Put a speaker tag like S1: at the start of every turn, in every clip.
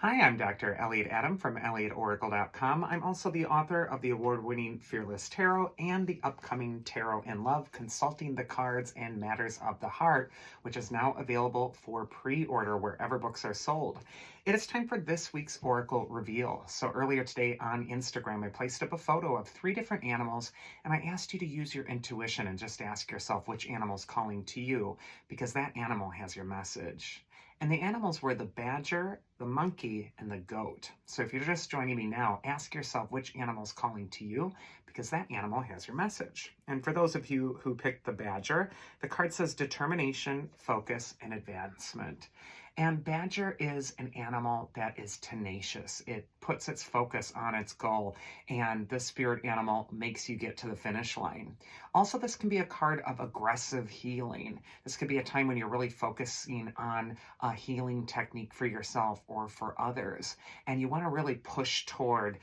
S1: Hi, I'm Dr. Elliot Adam from ElliotOracle.com. I'm also the author of the award-winning Fearless Tarot and the upcoming Tarot in Love, Consulting the Cards and Matters of the Heart, which is now available for pre-order wherever books are sold. It is time for this week's Oracle Reveal. So earlier today on Instagram, I placed up a photo of 3 different animals, and I asked you to use your intuition and just ask yourself which animal's calling to you, because that animal has your message. And the animals were the badger, the monkey, and the goat. So if you're just joining me now, ask yourself which animal's calling to you, because that animal has your message. And for those of you who picked the badger, the card says determination, focus, and advancement. And badger is an animal that is tenacious. It puts its focus on its goal, and the spirit animal makes you get to the finish line. Also, this can be a card of aggressive healing. This could be a time when you're really focusing on a healing technique for yourself or for others, and you want to really push toward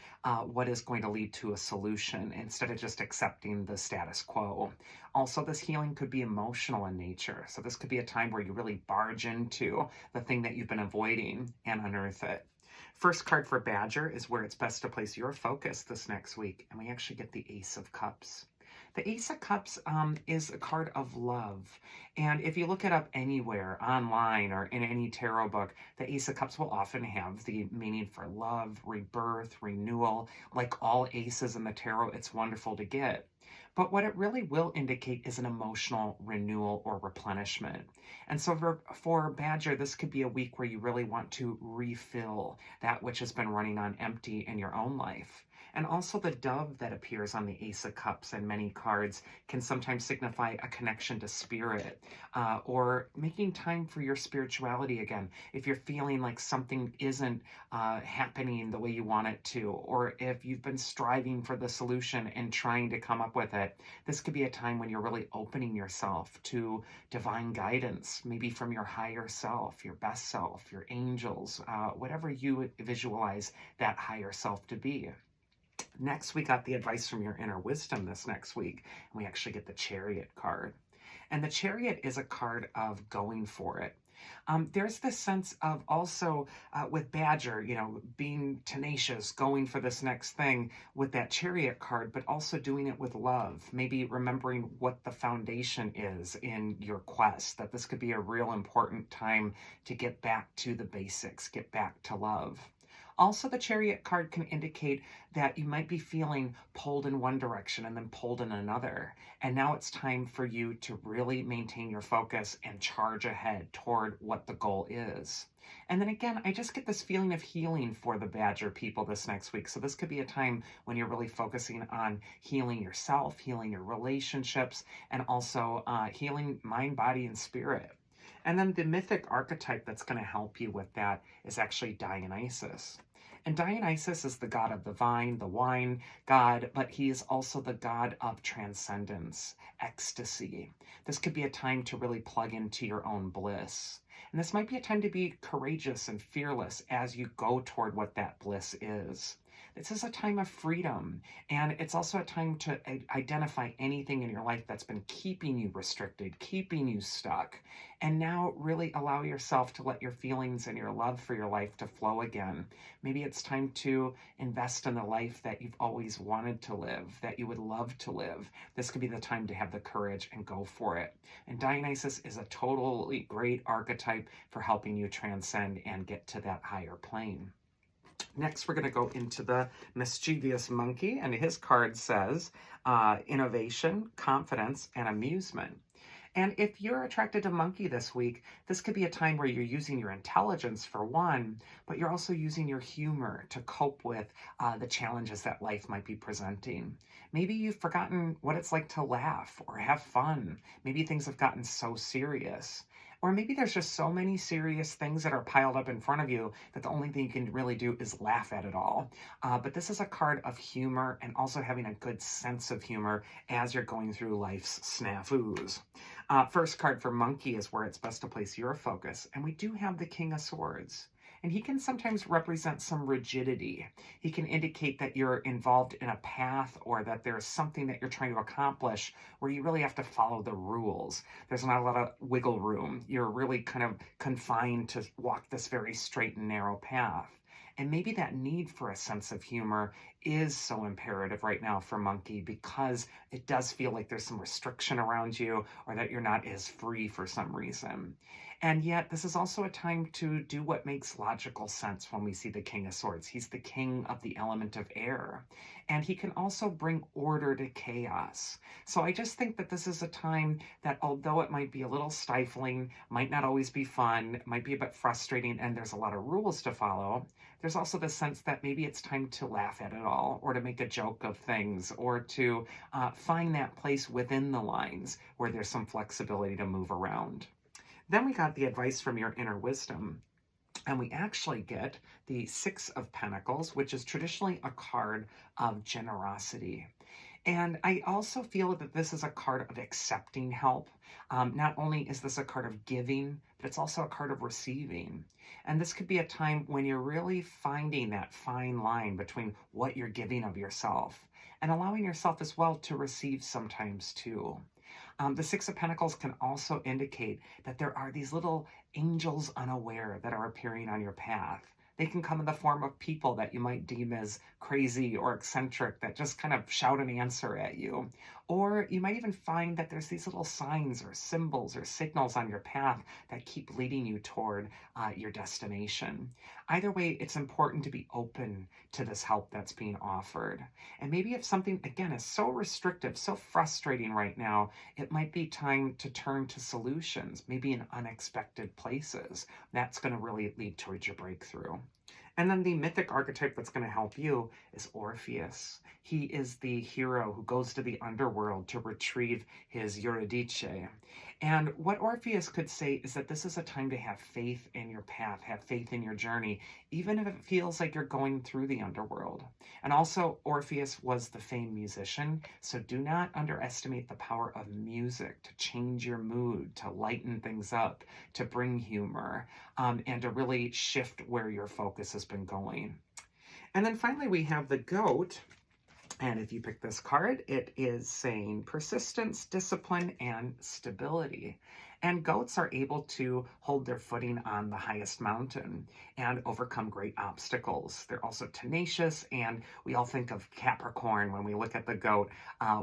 S1: what is going to lead to a solution instead of just accepting the status quo. Also, this healing could be emotional in nature. So this could be a time where you really barge into the thing that you've been avoiding and unearth it. First card for Badger is where it's best to place your focus this next week, and we actually get the Ace of Cups. The Ace of Cups is a card of love. And if you look it up anywhere, online or in any tarot book, the Ace of Cups will often have the meaning for love, rebirth, renewal. Like all aces in the tarot, it's wonderful to get. But what it really will indicate is an emotional renewal or replenishment. And so for Badger, this could be a week where you really want to refill that which has been running on empty in your own life. And also the dove that appears on the Ace of Cups and many cards can sometimes signify a connection to spirit or making time for your spirituality again. If you're feeling like something isn't happening the way you want it to, or if you've been striving for the solution and trying to come up with it, this could be a time when you're really opening yourself to divine guidance, maybe from your higher self, your best self, your angels, whatever you visualize that higher self to be. Next, we got the advice from your inner wisdom this next week, and we actually get the Chariot card. And the Chariot is a card of going for it. There's this sense of also with Badger, being tenacious, going for this next thing with that Chariot card, but also doing it with love. Maybe remembering what the foundation is in your quest, that this could be a real important time to get back to the basics, get back to love. Also, the Chariot card can indicate that you might be feeling pulled in one direction and then pulled in another. And now it's time for you to really maintain your focus and charge ahead toward what the goal is. And then again, I just get this feeling of healing for the Badger people this next week. So this could be a time when you're really focusing on healing yourself, healing your relationships, and also healing mind, body, and spirit. And then the mythic archetype that's going to help you with that is actually Dionysus. And Dionysus is the god of the vine, the wine god, but he is also the god of transcendence, ecstasy. This could be a time to really plug into your own bliss. And this might be a time to be courageous and fearless as you go toward what that bliss is. This is a time of freedom, and it's also a time to identify anything in your life that's been keeping you restricted, keeping you stuck, and now really allow yourself to let your feelings and your love for your life to flow again. Maybe it's time to invest in the life that you've always wanted to live, that you would love to live. This could be the time to have the courage and go for it. And Dionysus is a totally great archetype for helping you transcend and get to that higher plane. Next, we're going to go into the mischievous monkey, and his card says innovation, confidence, and amusement. And if you're attracted to monkey this week, this could be a time where you're using your intelligence for one, but you're also using your humor to cope with the challenges that life might be presenting. Maybe you've forgotten what it's like to laugh or have fun. Maybe things have gotten so serious. Or maybe there's just so many serious things that are piled up in front of you that the only thing you can really do is laugh at it all. But this is a card of humor and also having a good sense of humor as you're going through life's snafus. First card for monkey is where it's best to place your focus. And we do have the King of Swords. And he can sometimes represent some rigidity. He can indicate that you're involved in a path or that there's something that you're trying to accomplish where you really have to follow the rules. There's not a lot of wiggle room. You're really kind of confined to walk this very straight and narrow path. And maybe that need for a sense of humor is so imperative right now for Monkey because it does feel like there's some restriction around you or that you're not as free for some reason. And yet, this is also a time to do what makes logical sense when we see the King of Swords. He's the king of the element of air, and he can also bring order to chaos. So I just think that this is a time that, although it might be a little stifling, might not always be fun, might be a bit frustrating, and there's a lot of rules to follow, there's also the sense that maybe it's time to laugh at it all, or to make a joke of things, or to find that place within the lines where there's some flexibility to move around. Then we got the advice from your inner wisdom, and we actually get the Six of Pentacles, which is traditionally a card of generosity. And I also feel that this is a card of accepting help. Not only is this a card of giving, but it's also a card of receiving. And this could be a time when you're really finding that fine line between what you're giving of yourself and allowing yourself as well to receive sometimes too. The Six of Pentacles can also indicate that there are these little angels unaware that are appearing on your path. They can come in the form of people that you might deem as crazy or eccentric that just kind of shout an answer at you. Or you might even find that there's these little signs or symbols or signals on your path that keep leading you toward your destination. Either way, it's important to be open to this help that's being offered. And maybe if something, again, is so restrictive, so frustrating right now, it might be time to turn to solutions, maybe in unexpected places. That's going to really lead towards your breakthrough. And then the mythic archetype that's going to help you is Orpheus. He is the hero who goes to the underworld to retrieve his Eurydice. And what Orpheus could say is that this is a time to have faith in your path, have faith in your journey, even if it feels like you're going through the underworld. And also, Orpheus was the famed musician, so do not underestimate the power of music to change your mood, to lighten things up, to bring humor, and to really shift where your focus has been going. And then finally, we have the goat. And if you pick this card, it is saying persistence, discipline, and stability. And goats are able to hold their footing on the highest mountain and overcome great obstacles. They're also tenacious, and we all think of Capricorn when we look at the goat,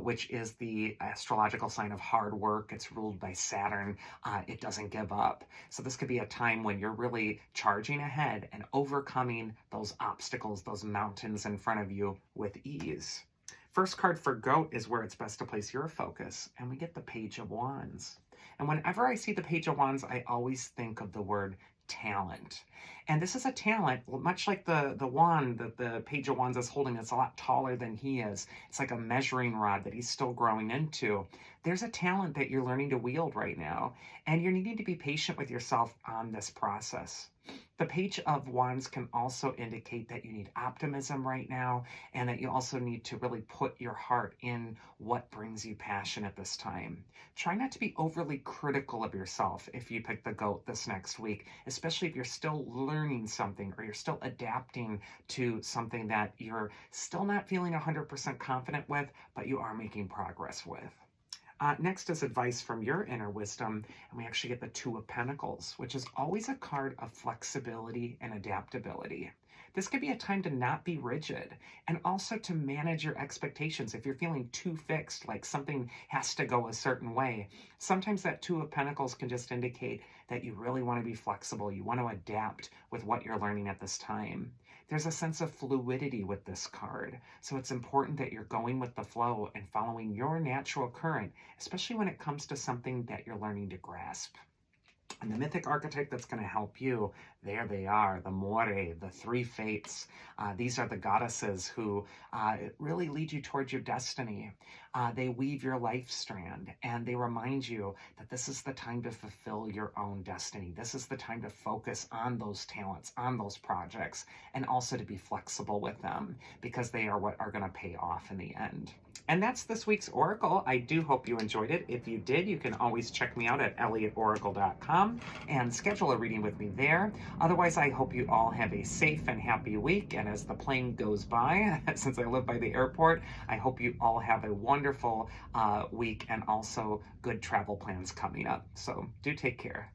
S1: which is the astrological sign of hard work. It's ruled by Saturn. It doesn't give up. So this could be a time when you're really charging ahead and overcoming those obstacles, those mountains in front of you with ease. First card for goat is where it's best to place your focus, and we get the Page of Wands. And whenever I see the Page of Wands, I always think of the word talent. And this is a talent, much like the wand that the Page of Wands is holding. It's a lot taller than he is. It's like a measuring rod that he's still growing into. There's a talent that you're learning to wield right now, and you're needing to be patient with yourself on this process. The Page of Wands can also indicate that you need optimism right now, and that you also need to really put your heart in what brings you passion at this time. Try not to be overly critical of yourself if you pick the goat this next week, especially if you're still learning something or you're still adapting to something that you're still not feeling 100% confident with, but you are making progress with. Next is advice from your inner wisdom, and we actually get the Two of Pentacles, which is always a card of flexibility and adaptability. This could be a time to not be rigid and also to manage your expectations. If you're feeling too fixed, like something has to go a certain way, sometimes that Two of Pentacles can just indicate that you really want to be flexible. You want to adapt with what you're learning at this time. There's a sense of fluidity with this card, so it's important that you're going with the flow and following your natural current, especially when it comes to something that you're learning to grasp. And the mythic archetype that's going to help you, there they are, the More, the Three Fates. These are the goddesses who really lead you towards your destiny. They weave your life strand, and they remind you that this is the time to fulfill your own destiny. This is the time to focus on those talents, on those projects, and also to be flexible with them, because they are what are going to pay off in the end. And that's this week's Oracle. I do hope you enjoyed it. If you did, you can always check me out at elliotoracle.com and schedule a reading with me there. Otherwise, I hope you all have a safe and happy week. And as the plane goes by, since I live by the airport, I hope you all have a wonderful week and also good travel plans coming up. So do take care.